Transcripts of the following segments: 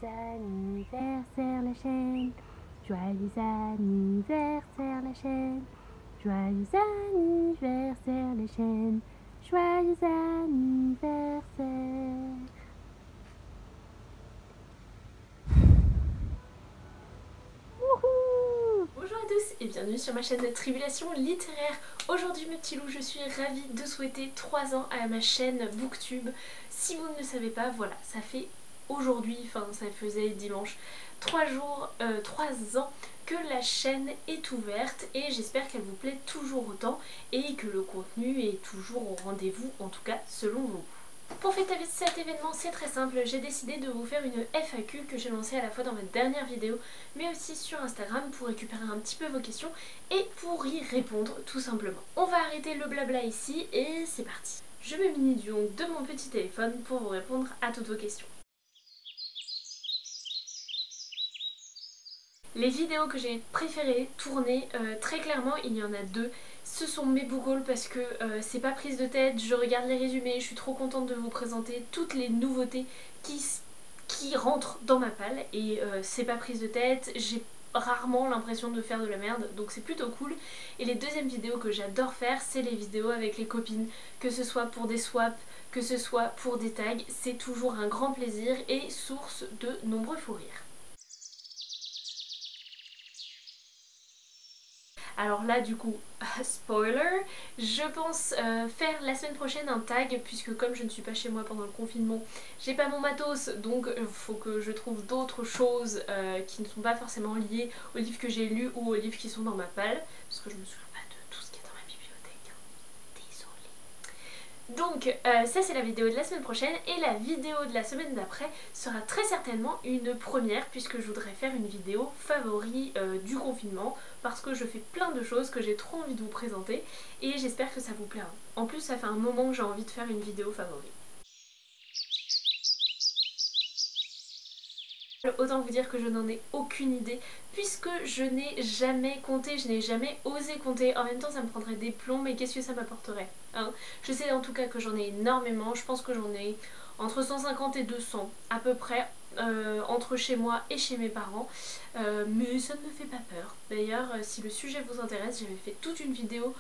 anniversaire la chaîne. Joyeux anniversaire la chaîne. Joyeux anniversaire la chaîne. Joyeux anniversaire. Wouhou! Bonjour à tous et bienvenue sur ma chaîne de Tribulation littéraire. Aujourd'hui mes petits loups, je suis ravie de souhaiter 3 ans à ma chaîne Booktube. Si vous ne le savez pas, voilà, ça fait aujourd'hui, enfin ça faisait dimanche, 3 ans que la chaîne est ouverte et j'espère qu'elle vous plaît toujours autant et que le contenu est toujours au rendez-vous, en tout cas selon vous. Pour fêter cet événement, c'est très simple, j'ai décidé de vous faire une FAQ que j'ai lancée à la fois dans ma dernière vidéo mais aussi sur Instagram pour récupérer un petit peu vos questions et pour y répondre tout simplement. On va arrêter le blabla ici et c'est parti. Je me munis donc de mon petit téléphone pour vous répondre à toutes vos questions. Les vidéos que j'ai préféré tourner, très clairement il y en a deux. Ce sont mes book hauls parce que c'est pas prise de tête, je regarde les résumés, je suis trop contente de vous présenter toutes les nouveautés qui rentrent dans ma palle et c'est pas prise de tête, j'ai rarement l'impression de faire de la merde donc c'est plutôt cool. Et les deuxièmes vidéos que j'adore faire, c'est les vidéos avec les copines, que ce soit pour des swaps, que ce soit pour des tags, c'est toujours un grand plaisir et source de nombreux fous rires. Alors là du coup, spoiler, je pense faire la semaine prochaine un tag puisque comme je ne suis pas chez moi pendant le confinement, j'ai pas mon matos donc il faut que je trouve d'autres choses qui ne sont pas forcément liées aux livres que j'ai lus ou aux livres qui sont dans ma palle parce que je me souviens pas de tout ce qui est dans ma bibliothèque, désolée. Donc ça c'est la vidéo de la semaine prochaine et la vidéo de la semaine d'après sera très certainement une première puisque je voudrais faire une vidéo favori du confinement parce que je fais plein de choses que j'ai trop envie de vous présenter et j'espère que ça vous plaira. En plus ça fait un moment que j'ai envie de faire une vidéo favori. Autant vous dire que je n'en ai aucune idée puisque je n'ai jamais compté, je n'ai jamais osé compter. En même temps ça me prendrait des plombs mais qu'est-ce que ça m'apporterait hein. Je sais en tout cas que j'en ai énormément, je pense que j'en ai entre 150 et 200 à peu près entre chez moi et chez mes parents mais ça ne me fait pas peur. D'ailleurs si le sujet vous intéresse, j'avais fait toute une vidéo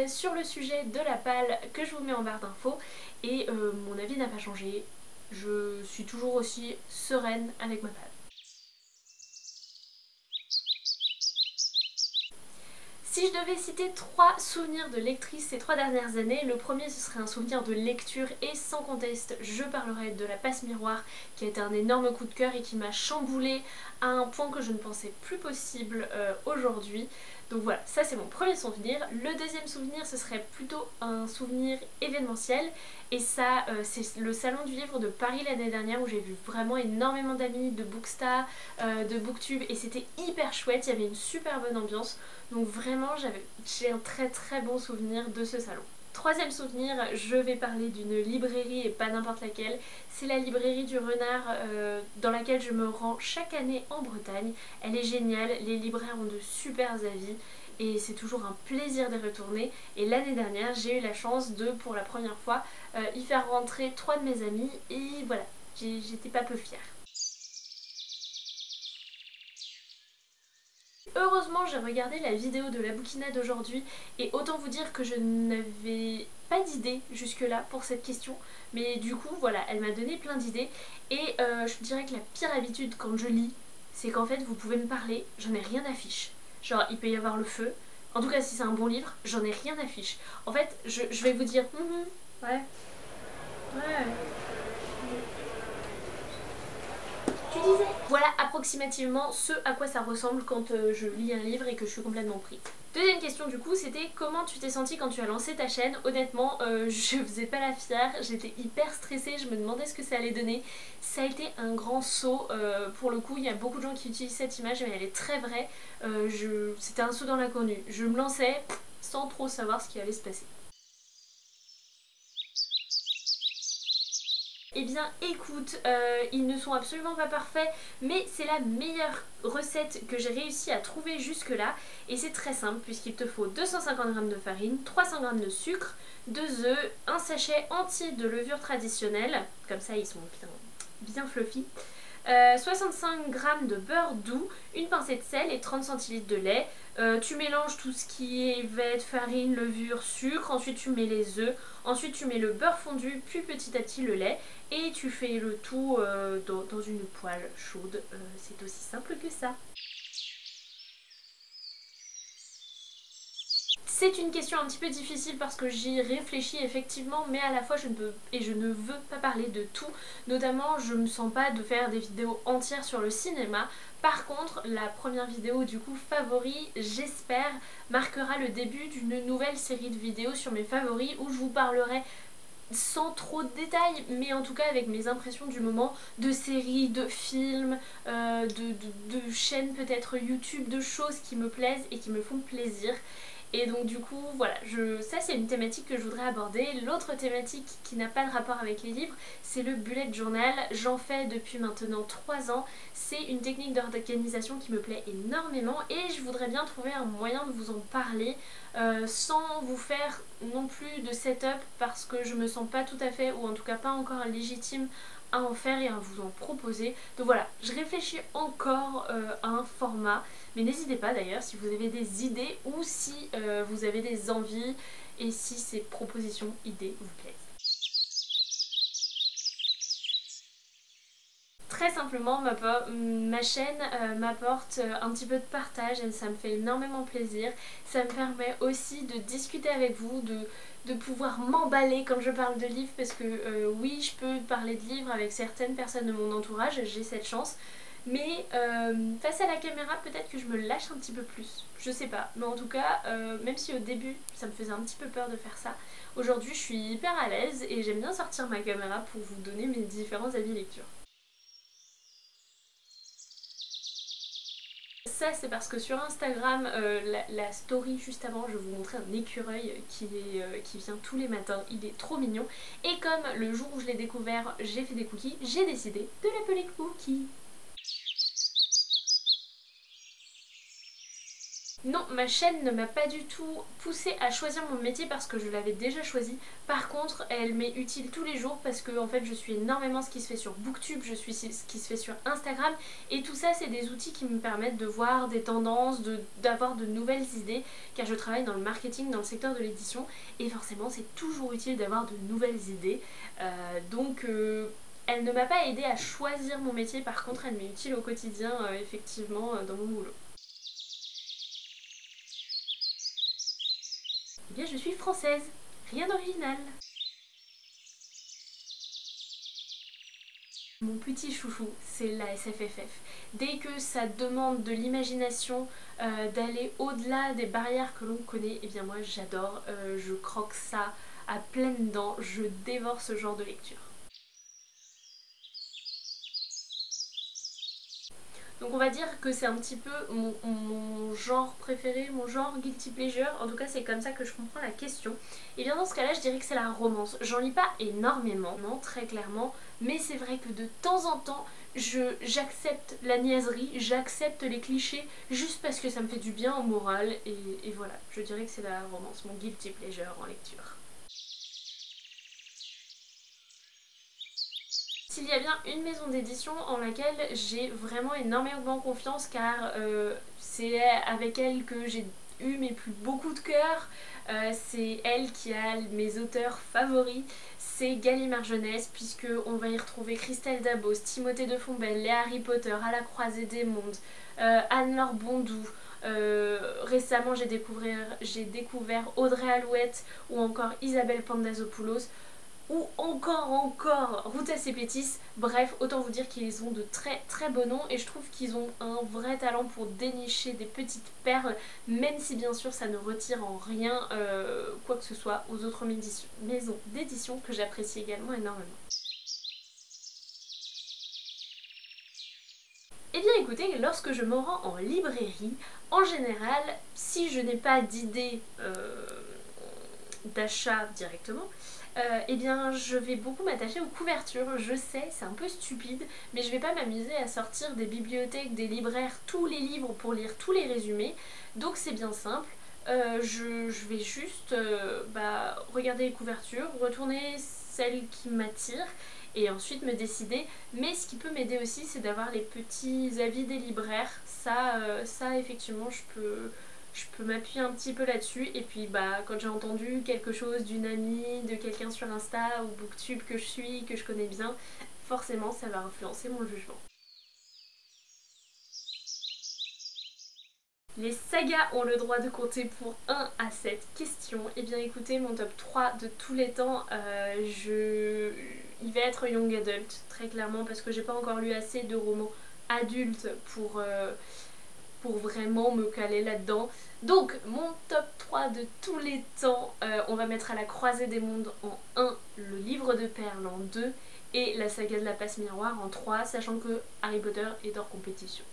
sur le sujet de la palle que je vous mets en barre d'infos et mon avis n'a pas changé. Je suis toujours aussi sereine avec ma palle. Si je devais citer 3 souvenirs de lectrice ces 3 dernières années, le premier ce serait un souvenir de lecture et sans conteste je parlerai de La Passe Miroir qui a été un énorme coup de cœur et qui m'a chamboulée à un point que je ne pensais plus possible aujourd'hui. Donc voilà, ça c'est mon premier souvenir. Le deuxième souvenir ce serait plutôt un souvenir événementiel et ça c'est le salon du livre de Paris l'année dernière où j'ai vu vraiment énormément d'amis de Booksta, de Booktube et c'était hyper chouette, il y avait une super bonne ambiance. Donc vraiment j'ai un très bon souvenir de ce salon. Troisième souvenir, je vais parler d'une librairie et pas n'importe laquelle. C'est la librairie du Renard dans laquelle je me rends chaque année en Bretagne. Elle est géniale, les libraires ont de super avis et c'est toujours un plaisir d'y retourner. Et l'année dernière, j'ai eu la chance de, pour la première fois, y faire rentrer 3 de mes amis et voilà, j'étais pas peu fière. Heureusement j'ai regardé la vidéo de la bouquinade d'aujourd'hui et autant vous dire que je n'avais pas d'idée jusque là pour cette question mais du coup voilà elle m'a donné plein d'idées et je dirais que la pire habitude quand je lis c'est qu'en fait vous pouvez me parler, j'en ai rien à fiche. Genre il peut y avoir le feu, en tout cas si c'est un bon livre j'en ai rien à fiche. En fait je vais vous dire ouais. Tu disais. Voilà approximativement ce à quoi ça ressemble quand je lis un livre et que je suis complètement prise. Deuxième question du coup c'était comment tu t'es sentie quand tu as lancé ta chaîne. Honnêtement je faisais pas la fière, j'étais hyper stressée, je me demandais ce que ça allait donner. Ça a été un grand saut pour le coup, il y a beaucoup de gens qui utilisent cette image mais elle est très vraie. C'était un saut dans l'inconnu, je me lançais sans trop savoir ce qui allait se passer. Eh bien écoute, ils ne sont absolument pas parfaits mais c'est la meilleure recette que j'ai réussi à trouver jusque là et c'est très simple puisqu'il te faut 250 g de farine, 300 g de sucre, 2 œufs, un sachet entier de levure traditionnelle, comme ça ils sont bien fluffy, 65 g de beurre doux, une pincée de sel et 30 centilitres de lait. Tu mélanges tout ce qui va être farine, levure, sucre, ensuite tu mets les œufs, ensuite tu mets le beurre fondu, puis petit à petit le lait et tu fais le tout dans une poêle chaude. C'est aussi simple que ça. C'est une question un petit peu difficile parce que j'y réfléchis effectivement, mais à la fois je ne peux et je ne veux pas parler de tout. Notamment, je me sens pas de faire des vidéos entières sur le cinéma. Par contre, la première vidéo du coup favori, j'espère, marquera le début d'une nouvelle série de vidéos sur mes favoris où je vous parlerai sans trop de détails, mais en tout cas avec mes impressions du moment, de séries, de films, de chaînes peut-être YouTube, de choses qui me plaisent et qui me font plaisir. Et donc du coup voilà, ça c'est une thématique que je voudrais aborder. L'autre thématique qui n'a pas de rapport avec les livres, c'est le bullet journal. J'en fais depuis maintenant 3 ans. C'est une technique d'organisation qui me plaît énormément et je voudrais bien trouver un moyen de vous en parler sans vous faire non plus de setup parce que je me sens pas tout à fait, ou en tout cas pas encore légitime à en faire et à vous en proposer. Donc voilà, je réfléchis encore à un format, mais n'hésitez pas d'ailleurs si vous avez des idées ou si vous avez des envies et si ces propositions, idées vous plaisent. Très simplement, ma chaîne m'apporte un petit peu de partage et ça me fait énormément plaisir. Ça me permet aussi de discuter avec vous, de pouvoir m'emballer quand je parle de livres parce que oui, je peux parler de livres avec certaines personnes de mon entourage, j'ai cette chance. Mais face à la caméra, peut-être que je me lâche un petit peu plus. Je sais pas. Mais en tout cas, même si au début, ça me faisait un petit peu peur de faire ça, aujourd'hui, je suis hyper à l'aise et j'aime bien sortir ma caméra pour vous donner mes différents avis lecture. Ça c'est parce que sur Instagram, la story juste avant, je vous montrais un écureuil qui vient tous les matins, il est trop mignon. Et comme le jour où je l'ai découvert, j'ai fait des cookies, j'ai décidé de l'appeler Cookie. Non, ma chaîne ne m'a pas du tout poussée à choisir mon métier parce que je l'avais déjà choisi. Par contre, elle m'est utile tous les jours parce que en fait, je suis énormément ce qui se fait sur Booktube, je suis ce qui se fait sur Instagram et tout ça, c'est des outils qui me permettent de voir des tendances, d'avoir de nouvelles idées car je travaille dans le marketing, dans le secteur de l'édition et forcément, c'est toujours utile d'avoir de nouvelles idées. Donc elle ne m'a pas aidée à choisir mon métier, par contre, elle m'est utile au quotidien, effectivement, dans mon boulot. Eh bien je suis française, rien d'original. Mon petit chouchou, c'est la SFFF. Dès que ça demande de l'imagination, d'aller au-delà des barrières que l'on connaît, eh bien moi j'adore, je croque ça à pleines dents, je dévore ce genre de lecture. Donc on va dire que c'est un petit peu mon genre préféré, mon genre guilty pleasure, en tout cas c'est comme ça que je comprends la question. Et bien dans ce cas là je dirais que c'est la romance. J'en lis pas énormément, non, très clairement, mais c'est vrai que de temps en temps j'accepte la niaiserie, j'accepte les clichés juste parce que ça me fait du bien au moral et voilà, je dirais que c'est la romance, mon guilty pleasure en lecture. S'il y a bien une maison d'édition en laquelle j'ai vraiment énormément confiance car c'est avec elle que j'ai eu mes plus beaux coups de cœur, c'est elle qui a mes auteurs favoris, c'est Gallimard Jeunesse puisque on va y retrouver Christelle Dabos, Timothée de Fombelle, les Harry Potter, À la croisée des mondes, Anne-Laure Bondou. Récemment j'ai découvert Audrey Alouette ou encore Isabelle Pandazopoulos ou encore Ruta Sepetys. Bref, autant vous dire qu'ils ont de très très beaux noms et je trouve qu'ils ont un vrai talent pour dénicher des petites perles, même si bien sûr ça ne retire en rien quoi que ce soit aux autres maisons d'édition que j'apprécie également énormément. Eh bien écoutez, lorsque je me rends en librairie, en général, si je n'ai pas d'idée d'achat directement, eh bien je vais beaucoup m'attacher aux couvertures. Je sais, c'est un peu stupide, mais je vais pas m'amuser à sortir des bibliothèques, des libraires, tous les livres pour lire tous les résumés. Donc c'est bien simple. Je vais juste regarder les couvertures, retourner celle qui m'attire et ensuite me décider. Mais ce qui peut m'aider aussi, c'est d'avoir les petits avis des libraires. Ça effectivement, je peux m'appuyer un petit peu là-dessus. Et puis bah quand j'ai entendu quelque chose d'une amie, de quelqu'un sur Insta ou Booktube que je suis, que je connais bien, forcément ça va influencer mon jugement. Les sagas ont le droit de compter pour 1 à 7 questions. Et bien écoutez, mon top 3 de tous les temps, il va être Young Adult, très clairement, parce que j'ai pas encore lu assez de romans adultes pour vraiment me caler là-dedans. Donc mon top 3 de tous les temps, on va mettre à la croisée des mondes en 1, le livre de perles en 2 et la saga de la passe miroir en 3, sachant que Harry Potter est hors compétition.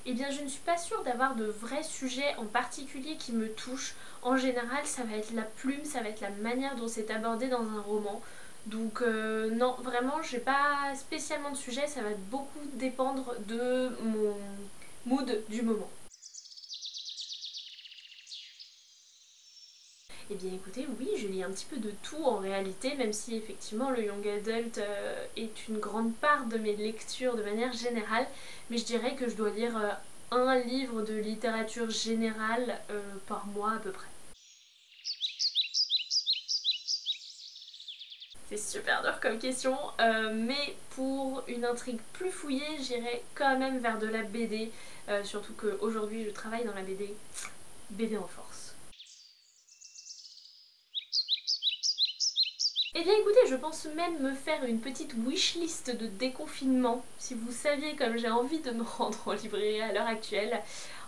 Eh bien je ne suis pas sûre d'avoir de vrais sujets en particulier qui me touchent. En général ça va être la plume, ça va être la manière dont c'est abordé dans un roman. Donc non, vraiment j'ai pas spécialement de sujet, ça va beaucoup dépendre de mon mood du moment. Eh bien écoutez, oui, je lis un petit peu de tout en réalité, même si effectivement le Young Adult est une grande part de mes lectures de manière générale, mais je dirais que je dois lire un livre de littérature générale par mois à peu près. C'est super dur comme question, mais pour une intrigue plus fouillée, j'irai quand même vers de la BD, surtout qu'aujourd'hui je travaille dans la BD, BD en force. Eh bien écoutez, je pense même me faire une petite wishlist de déconfinement, si vous saviez comme j'ai envie de me rendre en librairie à l'heure actuelle.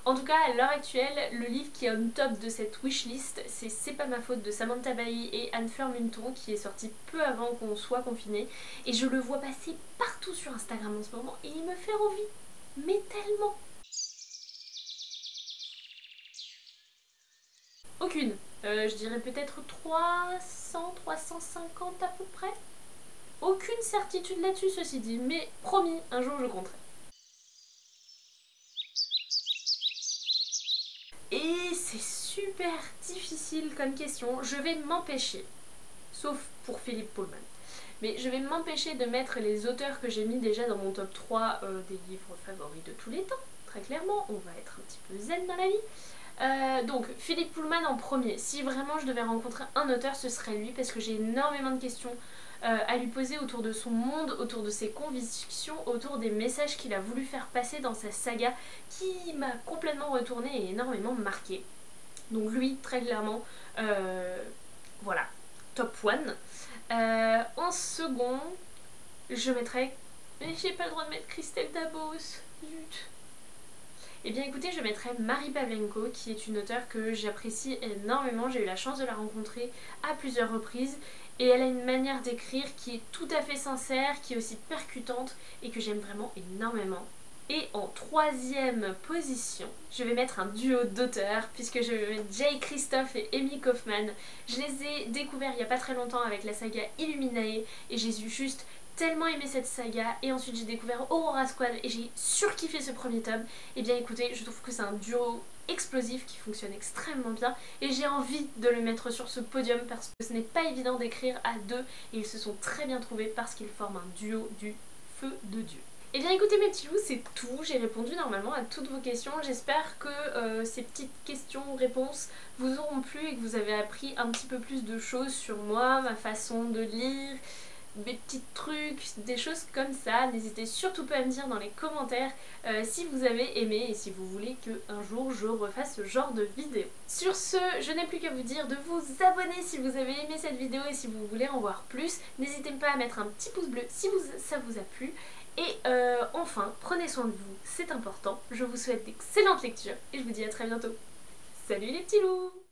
En tout cas, à l'heure actuelle, le livre qui est on top de cette wishlist, C'est pas ma faute de Samantha Bailly et Anne Furmunton, qui est sorti peu avant qu'on soit confiné. Et je le vois passer partout sur Instagram en ce moment et il me fait envie, mais tellement. Aucune. Je dirais peut-être 300, 350 à peu près. Aucune certitude là-dessus ceci dit, mais promis, un jour je compterai. Et c'est super difficile comme question, je vais m'empêcher, sauf pour Philippe Pullman, mais je vais m'empêcher de mettre les auteurs que j'ai mis déjà dans mon top 3 des livres favoris de tous les temps, très clairement, on va être un petit peu zen dans la vie. Donc Philippe Pullman en premier, si vraiment je devais rencontrer un auteur ce serait lui parce que j'ai énormément de questions à lui poser autour de son monde, autour de ses convictions, autour des messages qu'il a voulu faire passer dans sa saga qui m'a complètement retournée et énormément marquée. Donc lui très clairement, voilà, top 1. En second, je mettrais, mais j'ai pas le droit de mettre Christelle Dabos, zut. Eh bien écoutez, je mettrai Marie Pavlenko qui est une auteure que j'apprécie énormément, j'ai eu la chance de la rencontrer à plusieurs reprises et elle a une manière d'écrire qui est tout à fait sincère, qui est aussi percutante et que j'aime vraiment énormément. Et en troisième position, je vais mettre un duo d'auteurs puisque je vais mettre Jay Kristoff et Amy Kaufman. Je les ai découverts il n'y a pas très longtemps avec la saga Illuminae et j'ai juste tellement aimé cette saga et ensuite j'ai découvert Aurora Squad et j'ai surkiffé ce premier tome. Et bien écoutez, je trouve que c'est un duo explosif qui fonctionne extrêmement bien et j'ai envie de le mettre sur ce podium parce que ce n'est pas évident d'écrire à deux et ils se sont très bien trouvés parce qu'ils forment un duo du feu de Dieu. Et bien écoutez mes petits loups, c'est tout, j'ai répondu normalement à toutes vos questions, j'espère que ces petites questions-réponses vous auront plu et que vous avez appris un petit peu plus de choses sur moi, ma façon de lire, des petits trucs, des choses comme ça. N'hésitez surtout pas à me dire dans les commentaires si vous avez aimé et si vous voulez qu'un jour je refasse ce genre de vidéo. Sur ce, je n'ai plus qu'à vous dire de vous abonner si vous avez aimé cette vidéo et si vous voulez en voir plus. N'hésitez pas à mettre un petit pouce bleu si ça vous a plu. Et enfin, prenez soin de vous, c'est important. Je vous souhaite d'excellentes lectures et je vous dis à très bientôt. Salut les petits loups!